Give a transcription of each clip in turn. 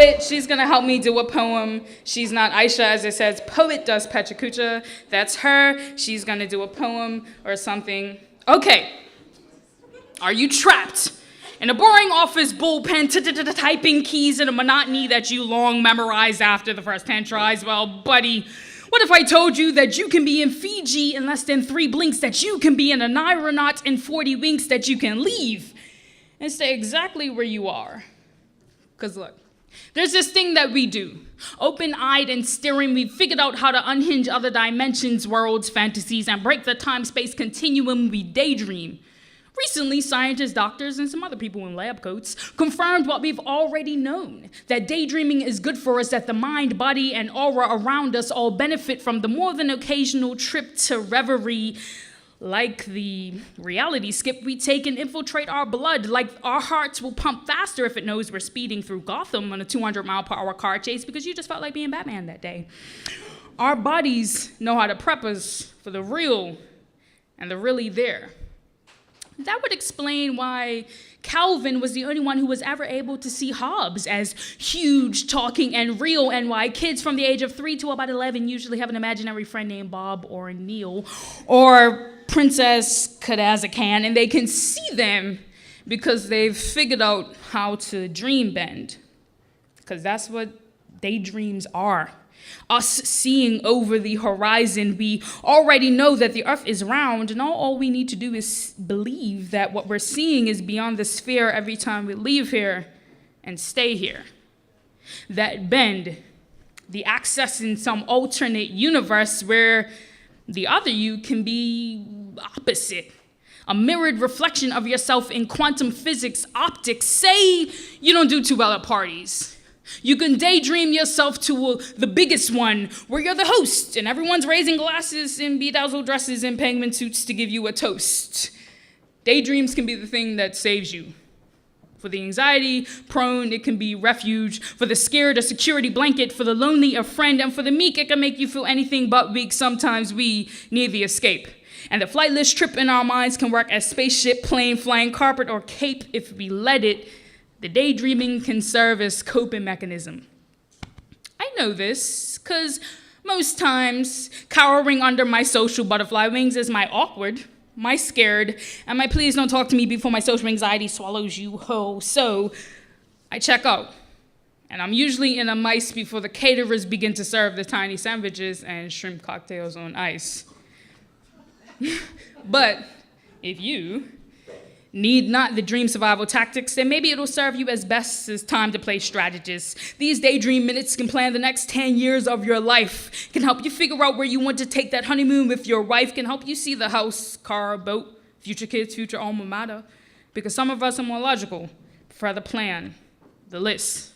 poet. She's going to help me do a poem. She's not Yesha, as it says. Poet does Pecha Kucha. That's her. She's going to do a poem or something. Okay. Are you trapped in a boring office bullpen, typing keys in a monotony that you long memorized after the first 10 tries? Well, buddy, what if I told you that you can be in Fiji in less than 3 blinks, that you can be in an aeronaut in 40 winks, that you can leave and stay exactly where you are? Because look, there's this thing that we do. Open-eyed and staring, we've figured out how to unhinge other dimensions, worlds, fantasies, and break the time-space continuum. We daydream. Recently, scientists, doctors, and some other people in lab coats confirmed what we've already known, that daydreaming is good for us, that the mind, body, and aura around us all benefit from the more than occasional trip to reverie, like the reality skip we take and infiltrate our blood, like our hearts will pump faster if it knows we're speeding through Gotham on a 200-mile-per-hour car chase because you just felt like being Batman that day. Our bodies know how to prep us for the real and the really there. That would explain why Calvin was the only one who was ever able to see Hobbes as huge, talking, and real, and why kids from the age of 3 to about 11 usually have an imaginary friend named Bob or Neil or Princess Kadazakan, and they can see them because they've figured out how to dream bend. Because that's what daydreams are. Us seeing over the horizon, we already know that the earth is round, and all we need to do is believe that what we're seeing is beyond the sphere every time we leave here and stay here. That bend, the access in some alternate universe where the other you can be opposite. A mirrored reflection of yourself in quantum physics, optics. Say you don't do too well at parties. You can daydream yourself to the biggest one, where you're the host, and everyone's raising glasses in bedazzled dresses and penguin suits to give you a toast. Daydreams can be the thing that saves you. For the anxiety-prone, it can be refuge. For the scared, a security blanket. For the lonely, a friend. And for the meek, it can make you feel anything but weak. Sometimes we need the escape. And the flightless trip in our minds can work as spaceship, plane, flying carpet, or cape if we let it. The daydreaming can serve as coping mechanism. I know this because most times cowering under my social butterfly wings is my awkward, my scared, and my please don't talk to me before my social anxiety swallows you whole. So I check out, and I'm usually in a mice before the caterers begin to serve the tiny sandwiches and shrimp cocktails on ice. But if you need not the dream survival tactics, then maybe it'll serve you as best as time to play strategist. These daydream minutes can plan the next 10 years of your life, can help you figure out where you want to take that honeymoon with your wife, can help you see the house, car, boat, future kids, future alma mater, because some of us are more logical, prefer the plan, the list.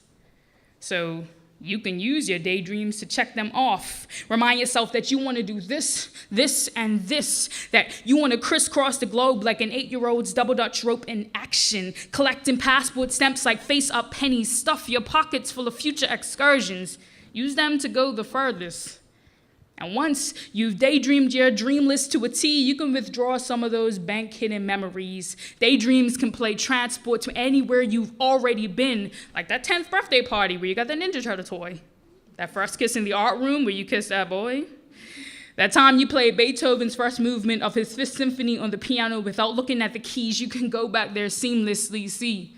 So you can use your daydreams to check them off. Remind yourself that you want to do this, this, and this, that you want to crisscross the globe like an 8-year-old's double Dutch rope in action, collecting passport stamps like face-up pennies, stuff your pockets full of future excursions. Use them to go the furthest. And once you've daydreamed your dream list to a T, you can withdraw some of those bank-hidden memories. Daydreams can play transport to anywhere you've already been, like that 10th birthday party where you got the Ninja Turtle toy, that first kiss in the art room where you kissed that boy, that time you played Beethoven's first movement of his Fifth Symphony on the piano without looking at the keys. You can go back there seamlessly. See,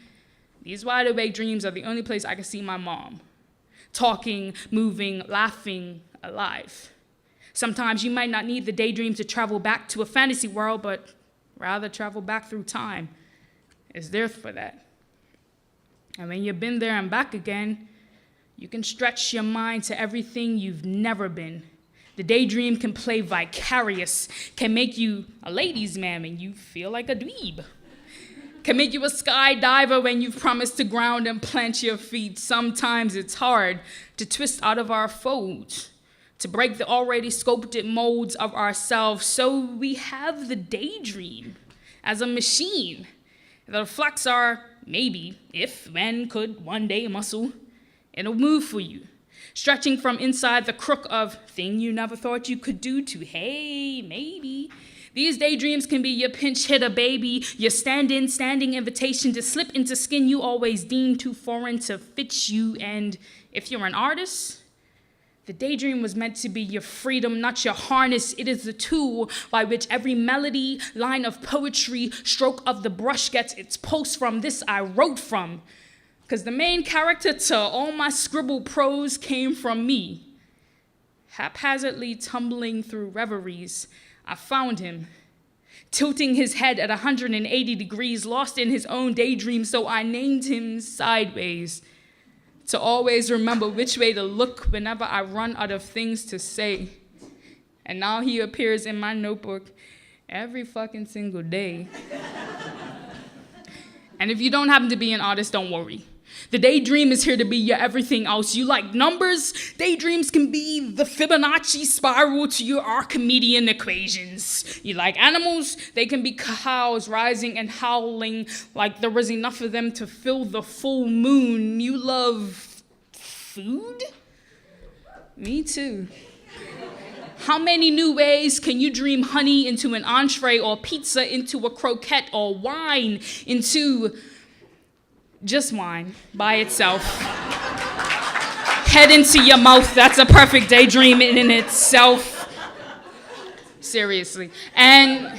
these wide-awake dreams are the only place I can see my mom, talking, moving, laughing, alive. Sometimes you might not need the daydream to travel back to a fantasy world, but rather travel back through time. It's there for that. And when you've been there and back again, you can stretch your mind to everything you've never been. The daydream can play vicarious, can make you a ladies' man when you feel like a dweeb, can make you a skydiver when you've promised to ground and plant your feet. Sometimes it's hard to twist out of our folds, to break the already sculpted molds of ourselves. So we have the daydream as a machine that reflects our maybe, if, when, could, one day muscle. It'll move for you, stretching from inside the crook of thing you never thought you could do to, hey, maybe. These daydreams can be your pinch hitter, baby, your standing invitation to slip into skin you always deemed too foreign to fit you. And if you're an artist, the daydream was meant to be your freedom, not your harness. It is the tool by which every melody, line of poetry, stroke of the brush gets its pulse from. This I wrote from, because the main character to all my scribbled prose came from me. Haphazardly tumbling through reveries, I found him, tilting his head at 180 degrees, lost in his own daydream, so I named him Sideways, to always remember which way to look whenever I run out of things to say. And now he appears in my notebook every fucking single day. And if you don't happen to be an artist, don't worry. The daydream is here to be your everything else. You like numbers? Daydreams can be the Fibonacci spiral to your Archimedean equations. You like animals? They can be cows rising and howling like there was enough of them to fill the full moon. You love food? Me too. How many new ways can you dream honey into an entree, or pizza into a croquette, or wine into just wine by itself? Head into your mouth, that's a perfect daydream in itself. Seriously. And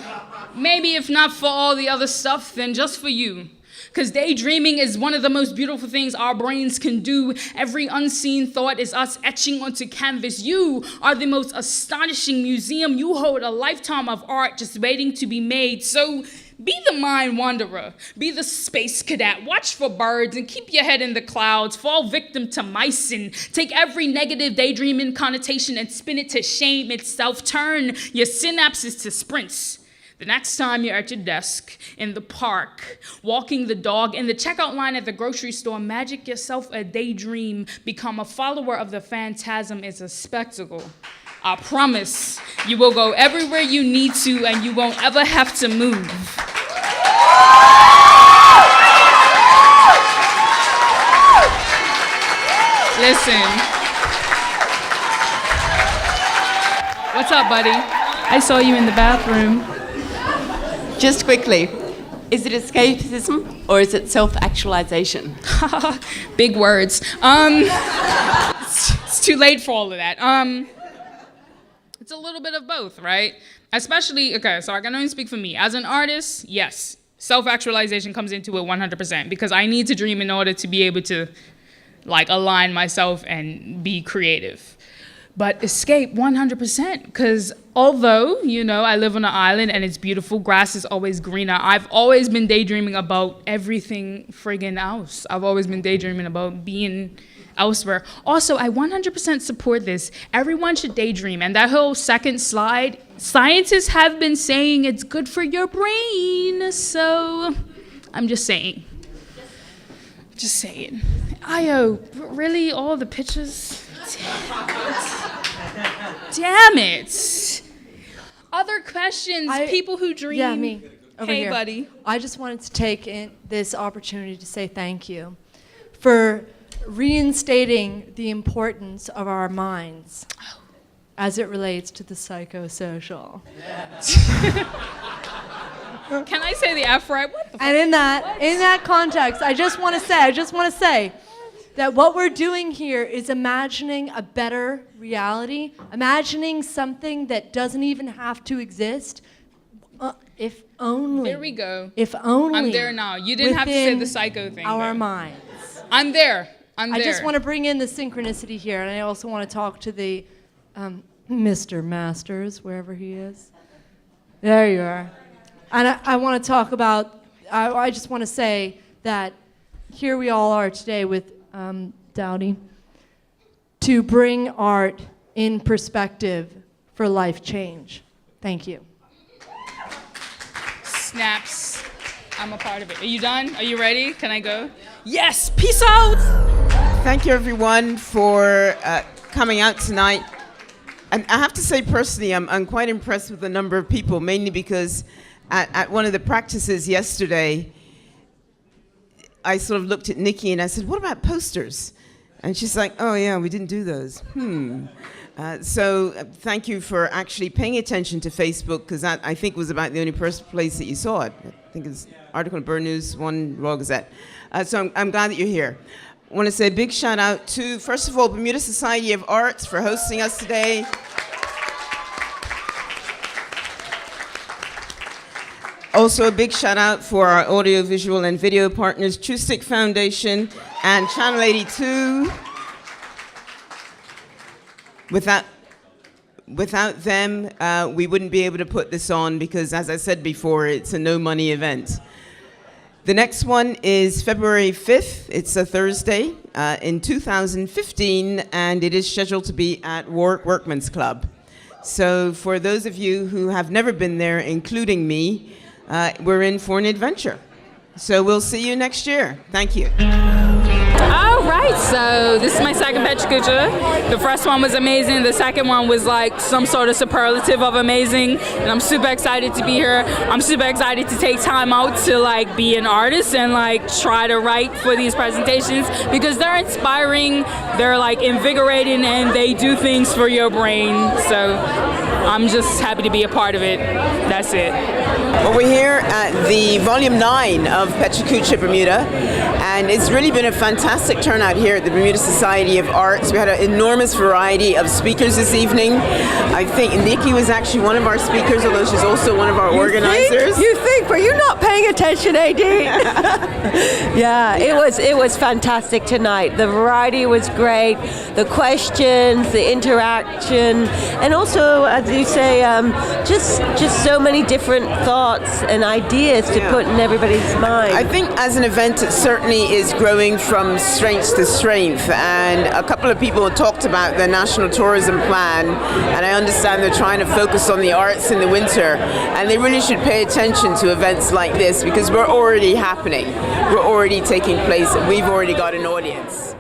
maybe if not for all the other stuff, then just for you. Because daydreaming is one of the most beautiful things our brains can do. Every unseen thought is us etching onto canvas. You are the most astonishing museum. You hold a lifetime of art just waiting to be made. So be the mind wanderer. Be the space cadet. Watch for birds and keep your head in the clouds. Fall victim to mice and take every negative daydreaming connotation and spin it to shame itself. Turn your synapses to sprints. The next time you're at your desk, in the park, walking the dog, in the checkout line at the grocery store, magic yourself a daydream. Become a follower of the phantasm. It's a spectacle. I promise you will go everywhere you need to and you won't ever have to move. Listen. What's up, buddy? I saw you in the bathroom. Just quickly, is it escapism or is it self-actualization? Big words. It's too late for all of that. It's a little bit of both, right? Especially, okay, so I can only speak for me. As an artist, yes, self-actualization comes into it 100% because I need to dream in order to be able to, like, align myself and be creative. But escape 100%, because although, you know, I live on an island and it's beautiful, grass is always greener, I've always been daydreaming about everything friggin' else. I've always been daydreaming about being elsewhere. Also, I 100% support this. Everyone should daydream. And that whole second slide, scientists have been saying it's good for your brain. So I'm just saying. Just saying. Ayo, really? All the pictures? Damn it. Other questions? People who dream? Yeah, me. Over hey, here. buddy. I just wanted to take in this opportunity to say thank you for reinstating the importance of our minds as it relates to the psychosocial. Can I say the F word? What the And in that context, I just want to say that what we're doing here is imagining a better reality, imagining something that doesn't even have to exist, if only. There we go. If only. I'm there now. You didn't have to say the psycho thing. Our though. minds. I'm there. I just want to bring in the synchronicity here, and I also want to talk to the Mr. Masters, wherever he is. There you are. And I want to talk about, I just want to say that here we all are today with Dowdy to bring art in perspective for life change. Thank you. Snaps. I'm a part of it. Are you done? Are you ready? Can I go? Yes. Peace out. Thank you, everyone, for coming out tonight. And I have to say, personally, I'm quite impressed with the number of people, mainly because at one of the practices yesterday, I sort of looked at Nikki and I said, what about posters? And she's like, oh yeah, we didn't do those. So thank you for actually paying attention to Facebook, because that, I think, was about the only place that you saw it. I think it's an article in Bird News, one Royal Gazette. So I'm glad that you're here. I want to say a big shout out to, first of all, Bermuda Society of Arts for hosting us today. Also a big shout out for our audio, visual, and video partners, True Stick Foundation and Channel 82. Without them, we wouldn't be able to put this on because, as I said before, it's a no-money event. The next one is February 5th. It's a Thursday in 2015, and it is scheduled to be at Warwick Workmen's Club. So for those of you who have never been there, including me, we're in for an adventure. So we'll see you next year. Thank you. All right, so this is my second Pecha Kucha. The first one was amazing. The second one was like some sort of superlative of amazing, and I'm super excited to be here. I'm super excited to take time out to like be an artist and like try to write for these presentations because they're inspiring, they're like invigorating, and they do things for your brain. So I'm just happy to be a part of it. That's it. Well, we're here at the Volume 9 of Pecha Kucha Bermuda, and it's really been a fantastic turnout here at the Bermuda Society of Arts. We had an enormous variety of speakers this evening. I think Nikki was actually one of our speakers, although she's also one of our organizers. You think? Were you not paying attention, AD? Yeah, it was fantastic tonight. The variety was great. The questions, the interaction, and also, as you say, just so many different thoughts and ideas to put in everybody's mind. I think as an event, it certainly is growing from strength to strength. And a couple of people talked about the National Tourism Plan, and I understand they're trying to focus on the arts in the winter. And they really should pay attention to events like this because we're already happening. We're already taking place, and we've already got an audience.